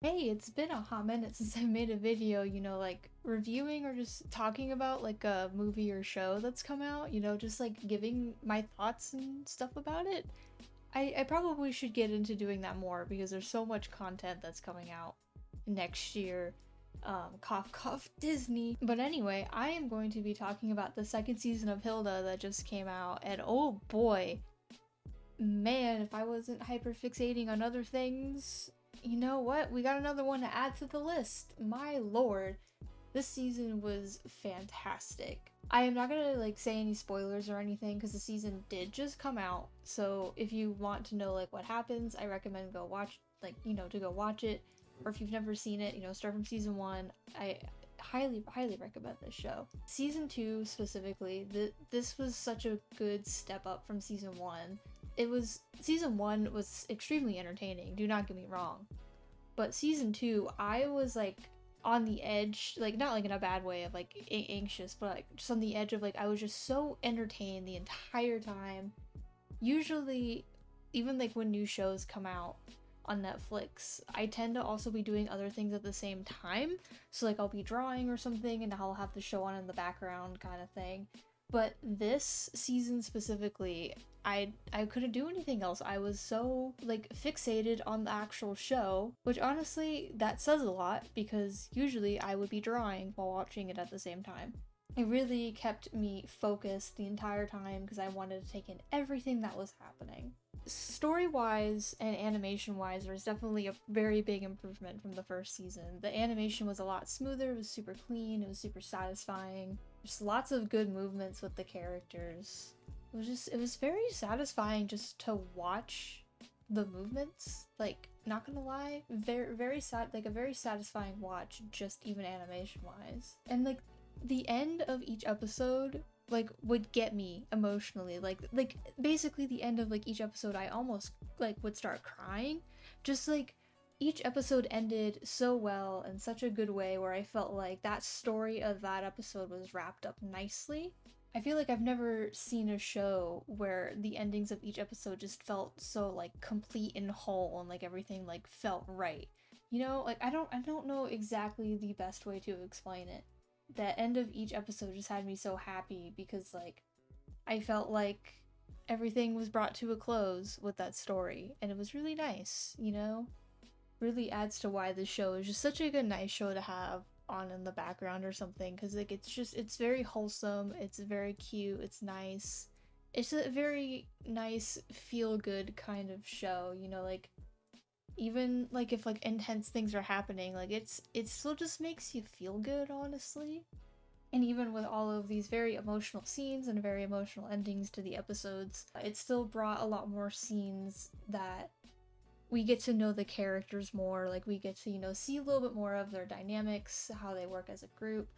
Hey, it's been a hot minute since I made a video, like reviewing or just talking about like a movie or show that's come out, just like giving my thoughts and stuff about it. I probably should get into doing that more because there's so much content that's coming out next year. Cough cough Disney. But anyway, I am going to be talking about the second season of Hilda that just came out, and oh boy, man, if I wasn't hyperfixating on other things, you know what? We got another one to add to the list. My lord, this season was fantastic. I am not gonna like say any spoilers or anything because the season did just come out. So if you want to know like what happens, I recommend go watch to go watch it. Or if you've never seen it, start from season 1. I highly recommend this show. Season 2 specifically, this was such a good step up from season 1. Season 1 was extremely entertaining, do not get me wrong. But season 2, I was like on the edge, like not like in a bad way of like anxious, but like just on the edge of like I was just so entertained the entire time. Usually, even like when new shows come out on Netflix, I tend to also be doing other things at the same time. So like I'll be drawing or something and I'll have the show on in the background kind of thing. But this season specifically, I couldn't do anything else. I was so like fixated on the actual show, which honestly that says a lot because usually I would be drawing while watching it at the same time. It really kept me focused the entire time because I wanted to take in everything that was happening. Story-wise and animation-wise, there's definitely a very big improvement from the first season. The animation was a lot smoother, it was super clean, it was super satisfying. Just lots of good movements with the characters. It was very satisfying just to watch the movements. Like, not gonna lie, very sad, like a very satisfying watch, just even animation-wise. And like, the end of each episode like would get me emotionally, like basically the end of like each episode I almost like would start crying. Just like each episode ended so well in such a good way where I felt like that story of that episode was wrapped up nicely. I feel like I've never seen a show where the endings of each episode just felt so like complete and whole and like everything like felt right. Like I don't know exactly the best way to explain it. The end of each episode just had me so happy because like I felt like everything was brought to a close with that story and it was really nice, really adds to why this show is just such a good nice show to have on in the background or something, because like it's very wholesome, it's very cute, it's nice, it's a very nice feel good kind of show, like even like if like intense things are happening, like it still just makes you feel good, honestly. And even with all of these very emotional scenes and very emotional endings to the episodes, it still brought a lot more scenes that we get to know the characters more, like we get to, see a little bit more of their dynamics, how they work as a group.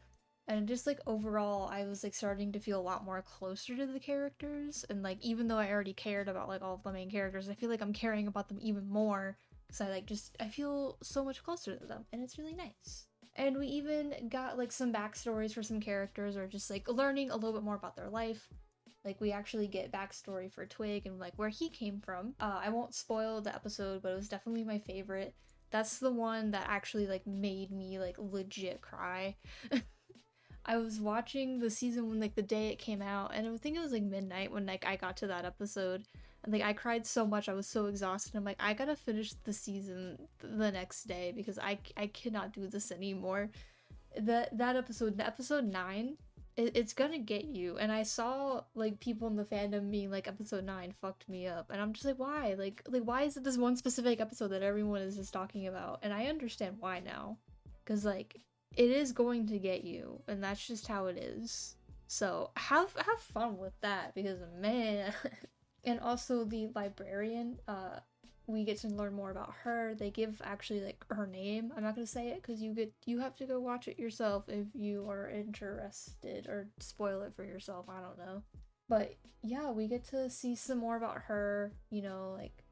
And just like overall, I was like starting to feel a lot more closer to the characters. And like even though I already cared about like all of the main characters, I feel like I'm caring about them even more because I feel so much closer to them, and it's really nice. And we even got like some backstories for some characters, or just like learning a little bit more about their life. Like we actually get backstory for Twig and like where he came from. I won't spoil the episode, but it was definitely my favorite. That's the one that actually like made me like legit cry. I was watching the season when like the day it came out, and I think it was like midnight when like I got to that episode, and like I cried so much, I was so exhausted. I'm like, I gotta finish the season the next day because I cannot do this anymore. That episode, episode 9, it's gonna get you. And I saw like people in the fandom being like episode 9 fucked me up, and I'm just like, why? Like why is it this one specific episode that everyone is just talking about? And I understand why now, because like it is going to get you, and that's just how it is. So have fun with that, because man. And also the librarian, we get to learn more about her. They give actually like her name. I'm not gonna say it because you have to go watch it yourself if you are interested, or spoil it for yourself, I don't know. But yeah, we get to see some more about her, like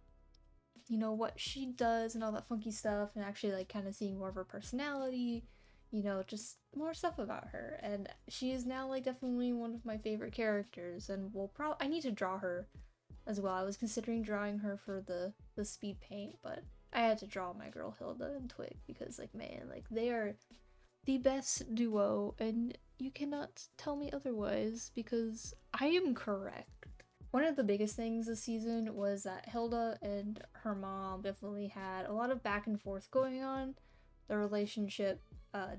what she does and all that funky stuff, and actually like kind of seeing more of her personality, just more stuff about her. And she is now like definitely one of my favorite characters, and I need to draw her as well. I was considering drawing her for the speed paint, but I had to draw my girl Hilda and Twig because, like, man, like, they are the best duo, and you cannot tell me otherwise because I am correct. One of the biggest things this season was that Hilda and her mom definitely had a lot of back and forth going on. The relationship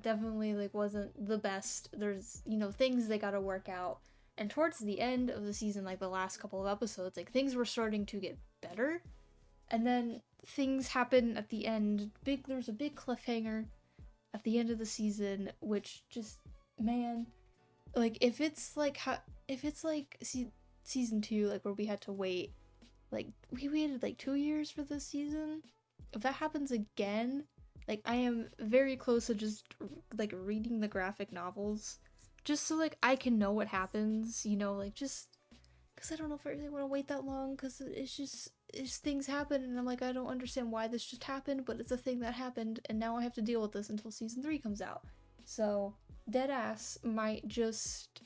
definitely like wasn't the best. There's, you know, things they gotta work out. And towards the end of the season, like the last couple of episodes, like things were starting to get better. And then things happen at the end. There's a big cliffhanger at the end of the season, which just, man, like if it's like season 2, like where we had to wait, like we waited like 2 years for this season. If that happens again, like I am very close to just like reading the graphic novels just so like I can know what happens, you know, like just because I don't know if I really want to wait that long because it's things happen and I'm like, I don't understand why this just happened, but it's a thing that happened and now I have to deal with this until season 3 comes out. So deadass might just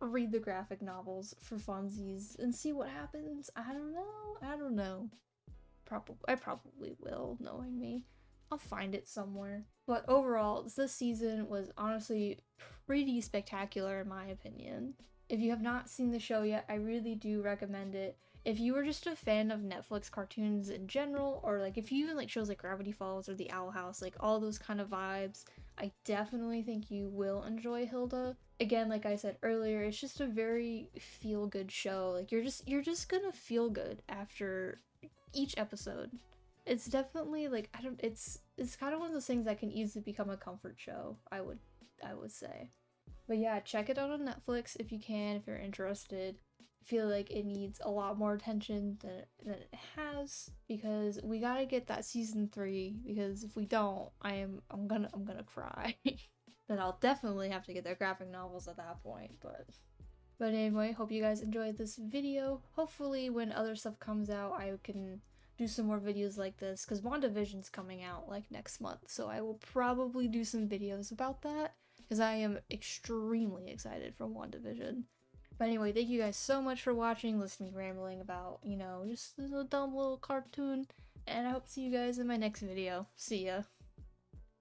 read the graphic novels for funsies and see what happens. I don't know. I probably will, knowing me. I'll find it somewhere. But overall, this season was honestly pretty spectacular in my opinion. If you have not seen the show yet, I really do recommend it. If you were just a fan of Netflix cartoons in general, or like if you even like shows like Gravity Falls or The Owl House, like all those kind of vibes, I definitely think you will enjoy Hilda. Again, like I said earlier, it's just a very feel-good show. Like you're just gonna feel good after each episode. It's definitely like it's kind of one of those things that can easily become a comfort show, I would say. But yeah, check it out on Netflix if you can, if you're interested. I feel like it needs a lot more attention than it has because we gotta get that season 3 because if we don't, I'm gonna cry. Then I'll definitely have to get their graphic novels at that point, but anyway, hope you guys enjoyed this video. Hopefully when other stuff comes out, I can do some more videos like this because WandaVision's coming out like next month, so I will probably do some videos about that because I am extremely excited for WandaVision. But anyway, thank you guys so much for watching, listening, rambling about, you know, just a dumb little cartoon, and I hope to see you guys in my next video. See ya.